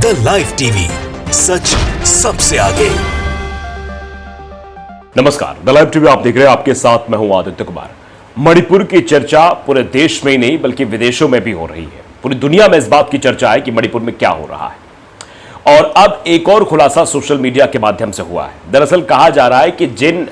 The live TV, सच सबसे आगे। नमस्कार, द लाइव टीवी आप देख रहे हैं। आपके साथ मैं हूं आदित्य कुमार। मणिपुर की चर्चा पूरे देश में ही नहीं बल्कि विदेशों में भी हो रही है। पूरी दुनिया में इस बात की चर्चा है कि मणिपुर में क्या हो रहा है। और अब एक और खुलासा सोशल मीडिया के माध्यम से हुआ है। दरअसल कहा जा रहा है कि जिन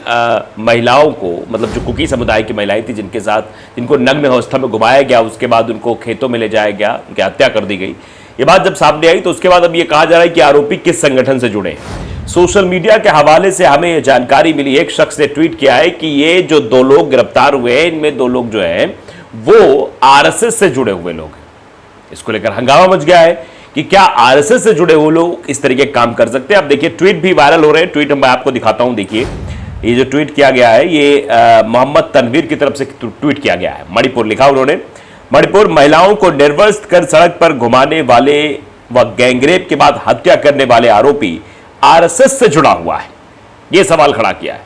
महिलाओं को, मतलब जो कुकी समुदाय की महिलाएं थी, जिनको नग्न अवस्था में घुमाया गया, उसके बाद उनको खेतों में ले जाया गया, उनकी हत्या कर दी गई। ये बात जब सामने आई तो उसके बाद अब ये कहा जा रहा है कि आरोपी किस संगठन से जुड़े हैं। सोशल मीडिया के हवाले से हमें यह जानकारी मिली। एक शख्स ने ट्वीट किया है कि ये जो दो लोग गिरफ्तार हुए हैं, इनमें दो लोग जो है वो आरएसएस से जुड़े हुए लोग हैं। इसको लेकर हंगामा मच गया है कि क्या आरएसएस से जुड़े हुए लोग इस तरीके काम कर सकते हैं। अब देखिए, ट्वीट भी वायरल हो रहे हैं। ट्वीट मैं आपको दिखाता हूं। देखिए, ये जो ट्वीट किया गया है ये मोहम्मद तनवीर की तरफ से ट्वीट किया गया है। मणिपुर लिखा उन्होंने, मणिपुर महिलाओं को निर्वस्त्र कर सड़क पर घुमाने वाले व गैंगरेप के बाद हत्या करने वाले आरोपी आरएसएस से जुड़ा हुआ है। यह सवाल खड़ा किया है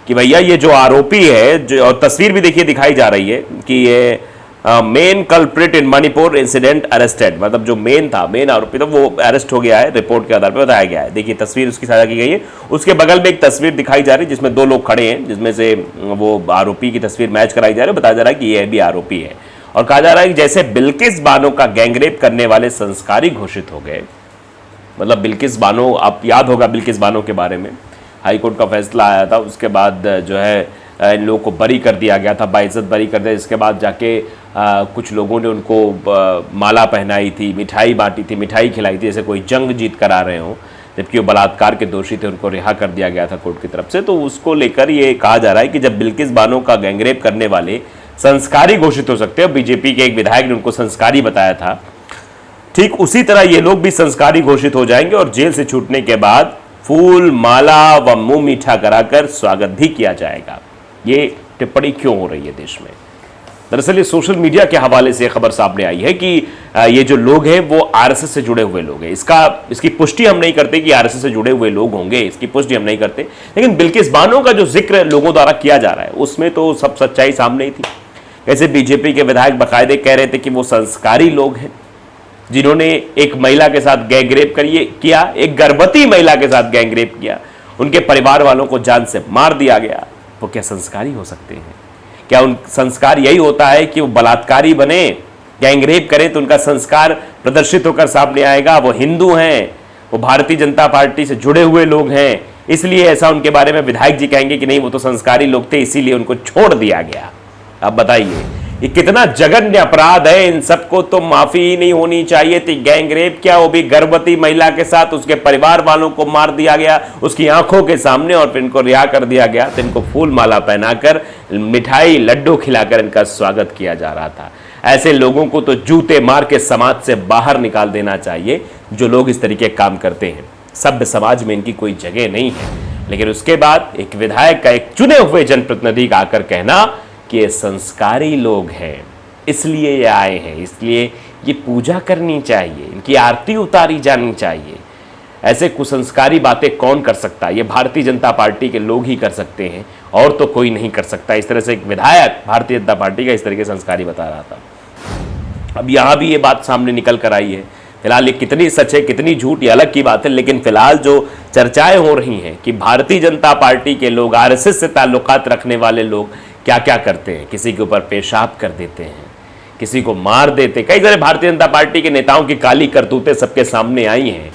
कि भैया ये जो आरोपी है, और तस्वीर भी देखिए दिखाई जा रही है कि ये मेन कल्प्रिट इन मणिपुर इंसिडेंट अरेस्टेड, मतलब जो मेन आरोपी था वो अरेस्ट हो गया है, रिपोर्ट के आधार पर बताया गया है। देखिए तस्वीर उसकी साझा की गई है। उसके बगल में एक तस्वीर दिखाई जा रही है जिसमें दो लोग खड़े हैं, जिसमें से वो आरोपी की तस्वीर मैच कराई जा रही है। बताया जा रहा है कि यह भी आरोपी है और कहा जा रहा है कि जैसे बिल्किस बानो का गैंगरेप करने वाले संस्कारी घोषित हो गए। मतलब बिल्किस बानो, आप याद होगा बिल्किस बानो के बारे में, हाईकोर्ट का फैसला आया था, उसके बाद जो है इन लोगों को बरी कर दिया गया था, बाइज्जत बरी कर दिया। इसके बाद जाके कुछ लोगों ने उनको माला पहनाई थी, मिठाई बांटी थी, मिठाई खिलाई थी, जैसे कोई जंग जीत कर आ रहे हों, जबकि वो बलात्कार के दोषी थे, उनको रिहा कर दिया गया था कोर्ट की तरफ से। तो उसको लेकर ये कहा जा रहा है कि जब बिल्किस बानो का गैंगरेप करने वाले संस्कारी घोषित हो सकते हैं, बीजेपी के एक विधायक ने उनको संस्कारी बताया था, ठीक उसी तरह ये लोग भी संस्कारी घोषित हो जाएंगे और जेल से छूटने के बाद फूल माला व मुंह मीठा कराकर स्वागत भी किया जाएगा। ये टिप्पणी क्यों हो रही है देश में? दरअसल ये सोशल मीडिया के हवाले से खबर सामने आई है कि ये जो लोग हैं वो आरएसएस से जुड़े हुए लोग हैं। इसकी पुष्टि हम नहीं करते कि आरएसएस से जुड़े हुए लोग होंगे, इसकी पुष्टि हम नहीं करते, लेकिन बिल्किस बानो का जो जिक्र लोगों द्वारा किया जा रहा है उसमें तो सब सच्चाई सामने ही थी। ऐसे बीजेपी के विधायक बाकायदे कह रहे थे कि वो संस्कारी लोग हैं जिन्होंने एक महिला के साथ गैंगरेप किया, एक गर्भवती महिला के साथ गैंगरेप किया, उनके परिवार वालों को जान से मार दिया गया। वो क्या संस्कारी हो सकते हैं? क्या उन संस्कार यही होता है कि वो बलात्कारी बने, गैंगरेप करें तो उनका संस्कार प्रदर्शित होकर सामने आएगा? वो हिंदू हैं, वो भारतीय जनता पार्टी से जुड़े हुए लोग हैं, इसलिए ऐसा उनके बारे में विधायक जी कहेंगे कि नहीं वो तो संस्कारी लोग थे इसीलिए उनको छोड़ दिया गया। अब बताइए ये कितना जघन्य अपराध है। इन सबको तो माफी ही नहीं होनी चाहिए थी। गैंगरेप क्या, वो भी गर्भवती महिला के साथ, उसके परिवार वालों को मार दिया गया उसकी आंखों के सामने और फिर इनको रिहा कर दिया गया। तो इनको फूल माला पहनाकर, मिठाई लड्डू खिलाकर इनका स्वागत किया जा रहा था। ऐसे लोगों को तो जूते मार के समाज से बाहर निकाल देना चाहिए जो लोग इस तरीके काम करते हैं। सभ्य समाज में इनकी कोई जगह नहीं है। लेकिन उसके बाद एक विधायक का, एक चुने हुए जनप्रतिनिधि का आकर कहना कि ये संस्कारी लोग हैं इसलिए ये आए हैं, इसलिए ये पूजा करनी चाहिए, इनकी आरती उतारी जानी चाहिए। ऐसे कुसंस्कारी बातें कौन कर सकता है? ये भारतीय जनता पार्टी के लोग ही कर सकते हैं और तो कोई नहीं कर सकता। इस तरह से एक विधायक भारतीय जनता पार्टी का इस तरह के संस्कारी बता रहा था। अब यहाँ भी ये बात सामने निकल कर आई है। फिलहाल ये कितनी सच है कितनी झूठ ये अलग की बात है, लेकिन फिलहाल जो चर्चाएं हो रही हैं कि भारतीय जनता पार्टी के लोग, आरएसएस से ताल्लुकात रखने वाले लोग क्या क्या करते हैं। किसी के ऊपर पेशाब कर देते हैं, किसी को मार देते। कई सारे भारतीय जनता पार्टी के नेताओं की काली करतूतें सबके सामने आई हैं।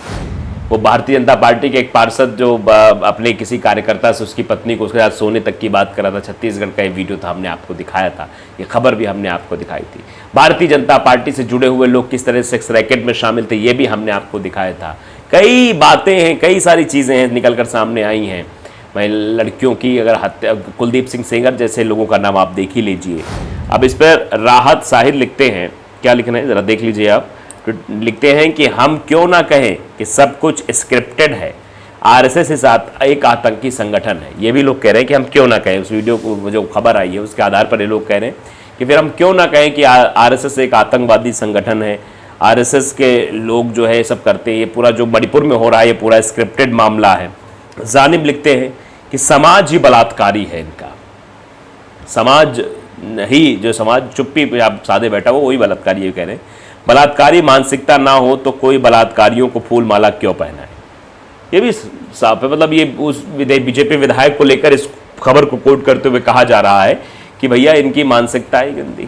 वो भारतीय जनता पार्टी के एक पार्षद जो अपने किसी कार्यकर्ता से उसकी पत्नी को उसके साथ सोने तक की बात कर रहा था, छत्तीसगढ़ का ये वीडियो था, हमने आपको दिखाया था, ये खबर भी हमने आपको दिखाई थी। भारतीय जनता पार्टी से जुड़े हुए लोग किस तरह सेक्स रैकेट में शामिल थे ये भी हमने आपको दिखाया था। कई बातें हैं, कई सारी चीज़ें हैं निकल कर सामने आई हैं। लड़कियों की अगर हत्या, कुलदीप सिंह सेंगर जैसे लोगों का नाम आप देख ही लीजिए। अब इस पर राहत साहिर लिखते हैं, क्या लिखना है ज़रा देख लीजिए आप। लिखते हैं कि हम क्यों ना कहें कि सब कुछ स्क्रिप्टेड है, आरएसएस के साथ एक आतंकी संगठन है। ये भी लोग कह रहे हैं कि हम क्यों ना कहें। उस वीडियो को जो खबर आई है उसके आधार पर ये लोग कह रहे हैं कि फिर हम क्यों ना कहें कि आरएसएस एक आतंकवादी संगठन है, आरएसएस के लोग जो है सब करते हैं, ये पूरा जो मणिपुर में हो रहा है ये पूरा स्क्रिप्टेड मामला है। जानिब लिखते हैं कि समाज ही बलात्कारी है इनका, समाज ही जो समाज चुप्पी पे आप सादे बैठा वो वही बलात्कारी, ये कह रहे हैं। बलात्कारी मानसिकता ना हो तो कोई बलात्कारियों को फूल माला क्यों पहनाए? ये भी साफ है। मतलब ये उस बीजेपी विधायक को लेकर इस खबर को कोट करते हुए कहा जा रहा है कि भैया इनकी मानसिकता ही गंदी।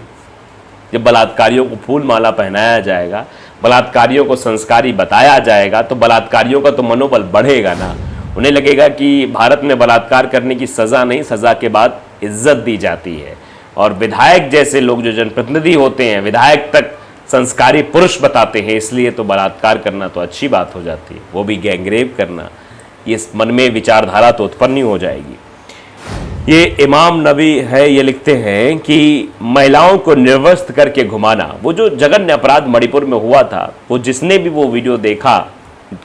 जब बलात्कारियों को फूल माला पहनाया जाएगा, बलात्कारियों को संस्कारी बताया जाएगा, तो बलात्कारियों का तो मनोबल बढ़ेगा ना। उन्हें लगेगा कि भारत में बलात्कार करने की सज़ा नहीं, सज़ा के बाद इज्जत दी जाती है। और विधायक जैसे लोग जो जनप्रतिनिधि होते हैं, विधायक तक संस्कारी पुरुष बताते हैं, इसलिए तो बलात्कार करना तो अच्छी बात हो जाती है, वो भी गैंगरेप करना। इस मन में विचारधारा तो उत्पन्न ही हो जाएगी। ये इमाम नबी है, ये लिखते हैं कि महिलाओं को निर्वस्त्र करके घुमाना, वो जो जघन्य अपराध मणिपुर में हुआ था, वो जिसने भी वो वीडियो देखा,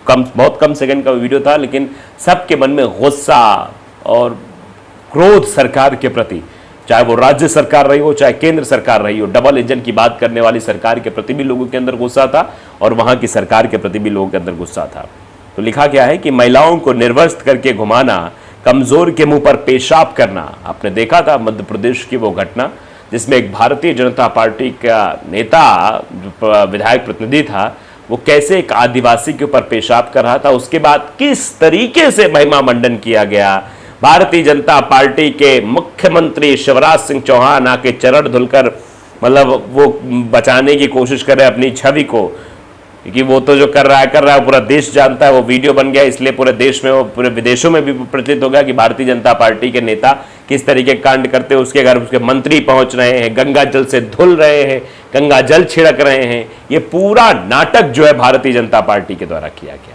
बहुत कम सेकंड का वीडियो था, लेकिन सबके मन में गुस्सा और क्रोध सरकार के प्रति, चाहे वो राज्य सरकार रही हो चाहे केंद्र सरकार रही हो, डबल इंजन की बात करने वाली सरकार के प्रति भी लोगों के अंदर गुस्सा था और वहां की सरकार के प्रति भी लोगों के अंदर गुस्सा था। तो लिखा क्या है कि महिलाओं को निर्वस्त्र करके घुमाना, कमजोर के मुंह पर पेशाब करना। आपने देखा था मध्य प्रदेश की वो घटना जिसमें एक भारतीय जनता पार्टी का नेता, विधायक प्रतिनिधि था, वो कैसे एक आदिवासी के ऊपर पेशाब कर रहा था। उसके बाद किस तरीके से महिमा मंडन किया गया। भारतीय जनता पार्टी के मुख्यमंत्री शिवराज सिंह चौहान आके चरण धुलकर मतलब वो बचाने की कोशिश कर रहे अपनी छवि को, क्योंकि वो तो जो कर रहा है पूरा देश जानता है। वो वीडियो बन गया, इसलिए पूरे देश में, वो पूरे विदेशों में भी प्रचलित हो गया कि भारतीय जनता पार्टी के नेता किस तरीके कांड करते हैं। उसके घर उसके मंत्री पहुंच रहे हैं, गंगा जल से धुल रहे हैं, गंगा जल छिड़क रहे हैं। ये पूरा नाटक जो है भारतीय जनता पार्टी के द्वारा किया गया।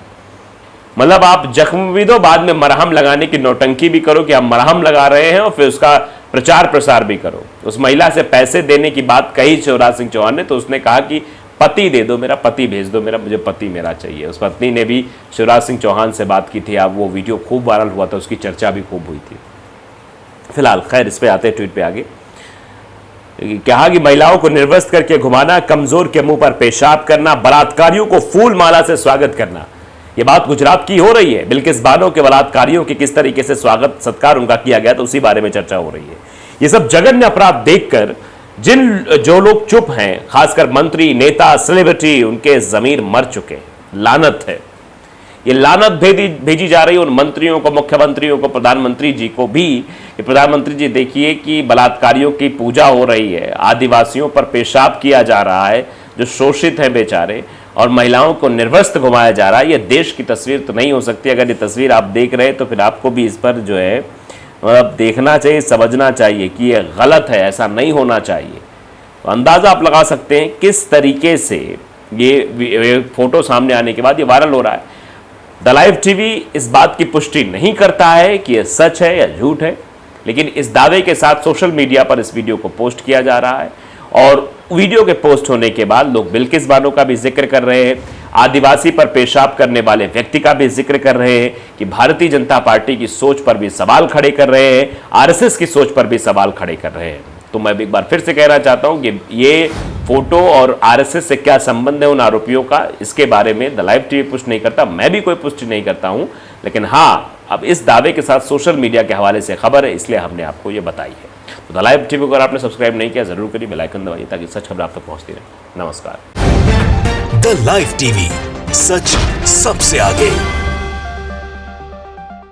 मतलब आप जख्म भी दो, बाद में मरहम लगाने की नौटंकी भी करो कि आप मरहम लगा रहे हैं, और फिर उसका प्रचार प्रसार भी करो। उस महिला से पैसे देने की बात कही शिवराज सिंह चौहान ने, तो उसने कहा कि पति दे दो, मेरा पति भेज दो, मुझे पति मेरा चाहिए। उस पत्नी ने भी शिवराज सिंह चौहान से बात की थी। आप वो वीडियो खूब वायरल हुआ था, उसकी चर्चा भी खूब हुई थी। फिलहाल खैर इस पे आते हैं ट्वीट पे आगे। कहा कि महिलाओं को निर्वस्त्र करके घुमाना, कमजोर के मुंह पर पेशाब करना, बलात्कारियों को फूल माला से स्वागत करना। ये बात गुजरात की हो रही है। बिल्किस बानो के बलात्कारियों के किस तरीके से स्वागत सत्कार उनका किया गया, तो उसी बारे में चर्चा हो रही है। ये सब जघन्य अपराध देखकर जो लोग चुप हैं, खासकर मंत्री, नेता, सेलिब्रिटी, उनके जमीर मर चुके हैं। लानत है, ये लानत भेजी जा रही है उन मंत्रियों को, मुख्यमंत्रियों को, प्रधानमंत्री जी को भी। प्रधानमंत्री जी देखिए कि बलात्कारियों की पूजा हो रही है, आदिवासियों पर पेशाब किया जा रहा है जो शोषित हैं बेचारे, और महिलाओं को निर्वस्त्र घुमाया जा रहा है। ये देश की तस्वीर तो नहीं हो सकती। अगर ये तस्वीर आप देख रहे हैं तो फिर आपको भी इस पर जो है मतलब देखना चाहिए, समझना चाहिए कि ये गलत है, ऐसा नहीं होना चाहिए। तो अंदाज़ा आप लगा सकते हैं किस तरीके से ये फोटो सामने आने के बाद ये वायरल हो रहा है। द लाइव टीवी इस बात की पुष्टि नहीं करता है कि यह सच है या झूठ है, लेकिन इस दावे के साथ सोशल मीडिया पर इस वीडियो को पोस्ट किया जा रहा है। और वीडियो के पोस्ट होने के बाद लोग बिल्किस बानो का भी जिक्र कर रहे हैं, आदिवासी पर पेशाब करने वाले व्यक्ति का भी जिक्र कर रहे हैं, कि भारतीय जनता पार्टी की सोच पर भी सवाल खड़े कर रहे हैं, आरएसएस की सोच पर भी सवाल खड़े कर रहे हैं। तो मैं एक बार फिर से कहना चाहता हूं कि ये फोटो और आरएसएस से क्या संबंध है उन आरोपियों का, इसके बारे में द लाइव टीवी पुष्टि नहीं करता, मैं भी कोई पुष्टि नहीं करता हूं। लेकिन हाँ, अब इस दावे के साथ सोशल मीडिया के हवाले से खबर है, इसलिए हमने आपको ये बताई है। तो द लाइव टीवी को अगर आपने सब्सक्राइब नहीं किया जरूर करिए, बेल आइकन दबाइए ताकि सच खबर आप तक पहुंचती रहे। नमस्कार। द लाइव टीवी, सच सबसे आगे।